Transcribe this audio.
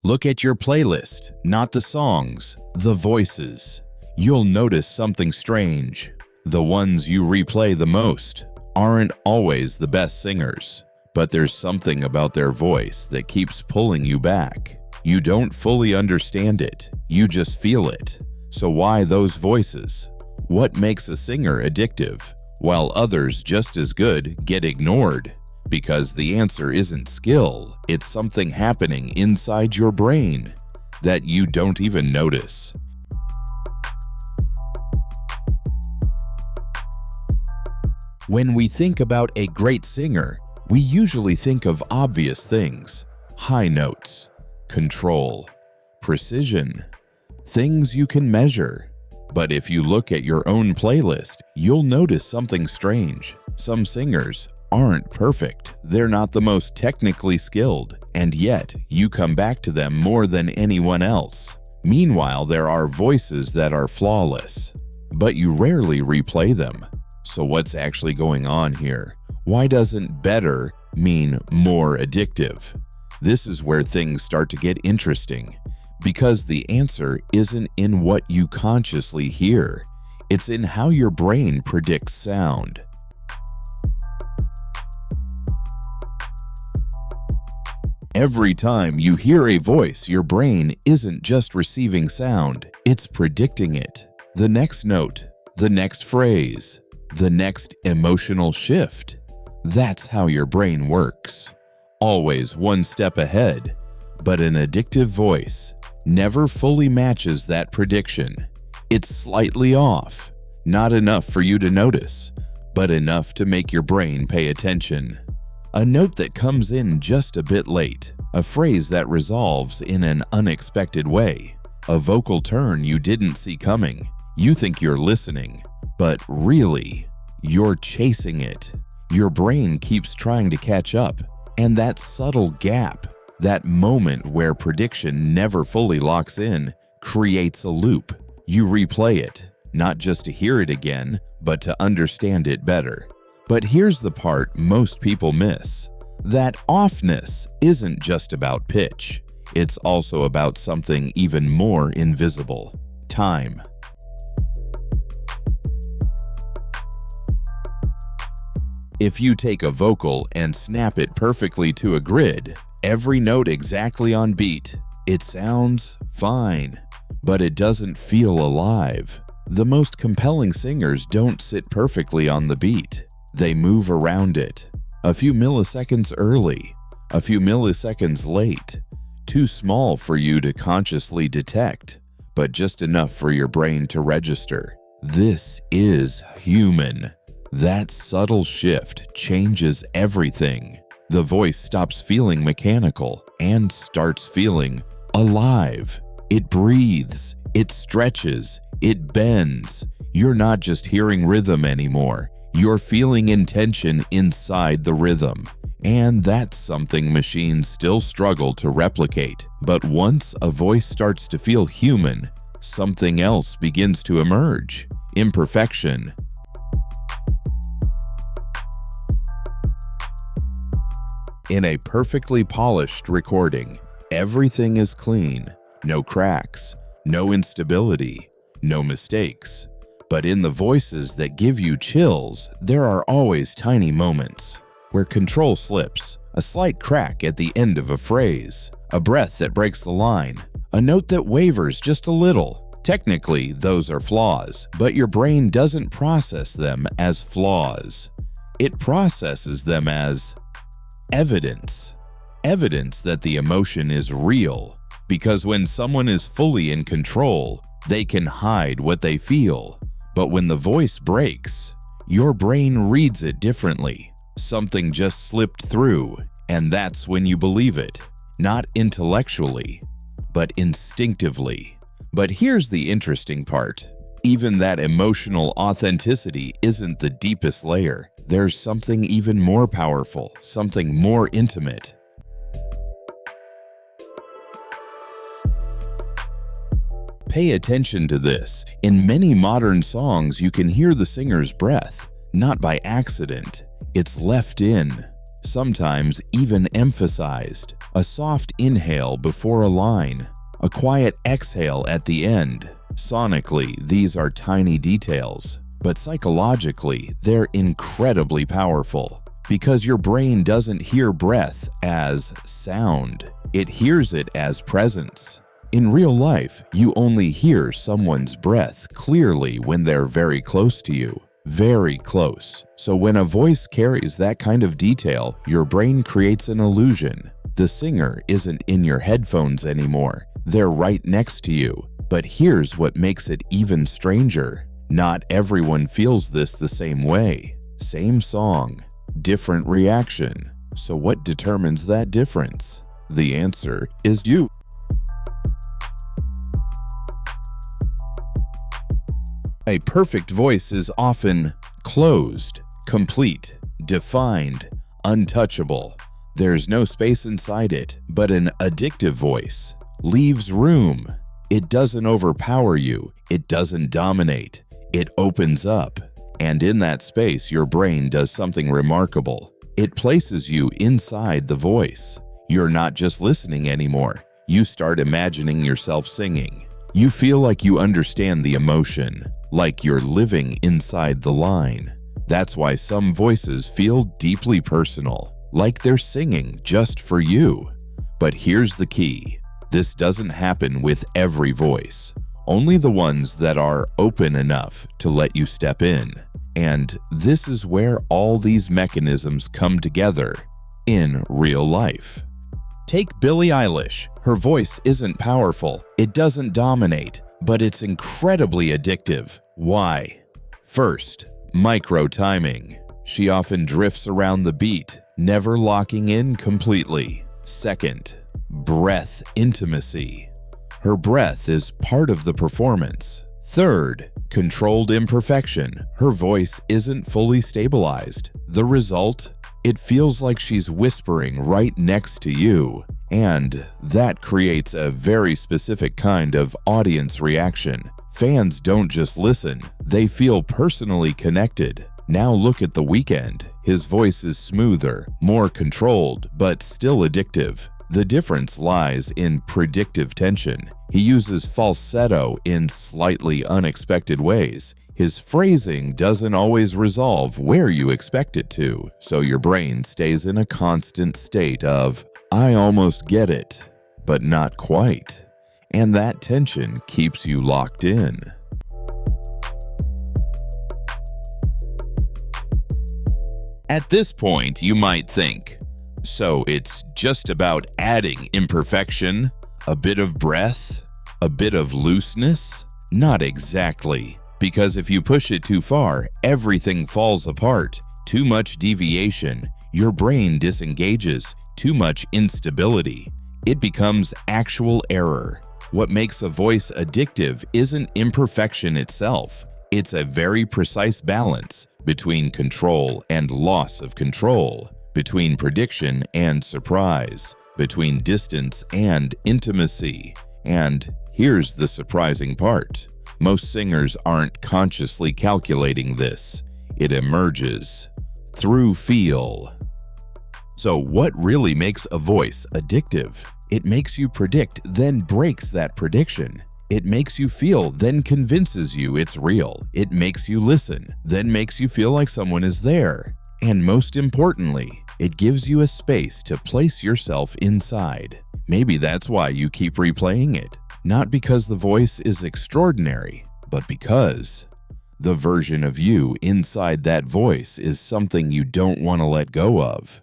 Look at your playlist, not the songs, the voices. You'll notice something strange. The ones you replay the most aren't always the best singers, but there's something about their voice that keeps pulling you back. You don't fully understand it, you just feel it. So why those voices? What makes a singer addictive, while others just as good get ignored? Because the answer isn't skill, it's something happening inside your brain that you don't even notice. When we think about a great singer, we usually think of obvious things: high notes, control, precision, things you can measure. But if you look at your own playlist, you'll notice something strange. Some singers aren't perfect. They're not the most technically skilled, and yet you come back to them more than anyone else. Meanwhile, there are voices that are flawless, but you rarely replay them. So what's actually going on here? Why doesn't better mean more addictive? This is where things start to get interesting, because the answer isn't in what you consciously hear. It's in how your brain predicts sound. Every time you hear a voice, your brain isn't just receiving sound, it's predicting it. The next note, the next phrase, the next emotional shift. That's how your brain works. Always one step ahead, but an addictive voice never fully matches that prediction. It's slightly off, not enough for you to notice, but enough to make your brain pay attention. A note that comes in just a bit late, a phrase that resolves in an unexpected way, a vocal turn you didn't see coming. You think you're listening, but really, you're chasing it. Your brain keeps trying to catch up, and that subtle gap, that moment where prediction never fully locks in, creates a loop. You replay it, not just to hear it again, but to understand it better. But here's the part most people miss. That offness isn't just about pitch. It's also about something even more invisible: time. If you take a vocal and snap it perfectly to a grid, every note exactly on beat, it sounds fine, but it doesn't feel alive. The most compelling singers don't sit perfectly on the beat. They move around it. A few milliseconds early, a few milliseconds late. Too small for you to consciously detect, but just enough for your brain to register. This is human. That subtle shift changes everything. The voice stops feeling mechanical and starts feeling alive. It breathes, it stretches, it bends. You're not just hearing rhythm anymore. You're feeling intention inside the rhythm. And that's something machines still struggle to replicate. But once a voice starts to feel human, something else begins to emerge: imperfection. In a perfectly polished recording, everything is clean. No cracks, no instability, no mistakes. But in the voices that give you chills, there are always tiny moments where control slips, a slight crack at the end of a phrase, a breath that breaks the line, a note that wavers just a little. Technically, those are flaws, but your brain doesn't process them as flaws. It processes them as evidence. Evidence that the emotion is real, because when someone is fully in control, they can hide what they feel. But when the voice breaks, your brain reads it differently. Something just slipped through, and that's when you believe it. Not intellectually, but instinctively. But here's the interesting part. Even that emotional authenticity isn't the deepest layer. There's something even more powerful, something more intimate. Pay attention to this. In many modern songs, you can hear the singer's breath, not by accident. It's left in, sometimes even emphasized. a soft inhale before a line, a quiet exhale at the end. Sonically, these are tiny details, but psychologically, they're incredibly powerful because your brain doesn't hear breath as sound. It hears it as presence. In real life, you only hear someone's breath clearly when they're very close to you. Very close. So when a voice carries that kind of detail, your brain creates an illusion. The singer isn't in your headphones anymore. They're right next to you. But here's what makes it even stranger. Not everyone feels this the same way. Same song, different reaction. So what determines that difference? The answer is you. A perfect voice is often closed, complete, defined, untouchable. There's no space inside it, but an addictive voice leaves room. It doesn't overpower you. It doesn't dominate. It opens up. And in that space, your brain does something remarkable. It places you inside the voice. You're not just listening anymore. You start imagining yourself singing. You feel like you understand the emotion, like you're living inside the line. That's why some voices feel deeply personal, like they're singing just for you. But here's the key. This doesn't happen with every voice. Only the ones that are open enough to let you step in. And this is where all these mechanisms come together in real life. Take Billie Eilish. Her voice isn't powerful. It doesn't dominate, but it's incredibly addictive. Why? First, micro timing. She often drifts around the beat, never locking in completely. Second, breath intimacy. Her breath is part of the performance. Third, controlled imperfection. Her voice isn't fully stabilized. The result? It feels like she's whispering right next to you. And that creates a very specific kind of audience reaction. Fans don't just listen, they feel personally connected. Now look at The Weeknd. His voice is smoother, more controlled, but still addictive. The difference lies in predictive tension. He uses falsetto in slightly unexpected ways. His phrasing doesn't always resolve where you expect it to, so your brain stays in a constant state of, I almost get it, but not quite. And that tension keeps you locked in. At this point, you might think, so it's just about adding imperfection, a bit of breath, a bit of looseness? Not exactly, because if you push it too far, everything falls apart. Too much deviation, your brain disengages. Too much instability, it becomes actual error. What makes a voice addictive isn't imperfection itself. It's a very precise balance between control and loss of control, between prediction and surprise, between distance and intimacy. And here's the surprising part. Most singers aren't consciously calculating this. It emerges through feel. So what really makes a voice addictive? It makes you predict, then breaks that prediction. It makes you feel, then convinces you it's real. It makes you listen, then makes you feel like someone is there. And most importantly, it gives you a space to place yourself inside. Maybe that's why you keep replaying it. Not because the voice is extraordinary, but because the version of you inside that voice is something you don't want to let go of.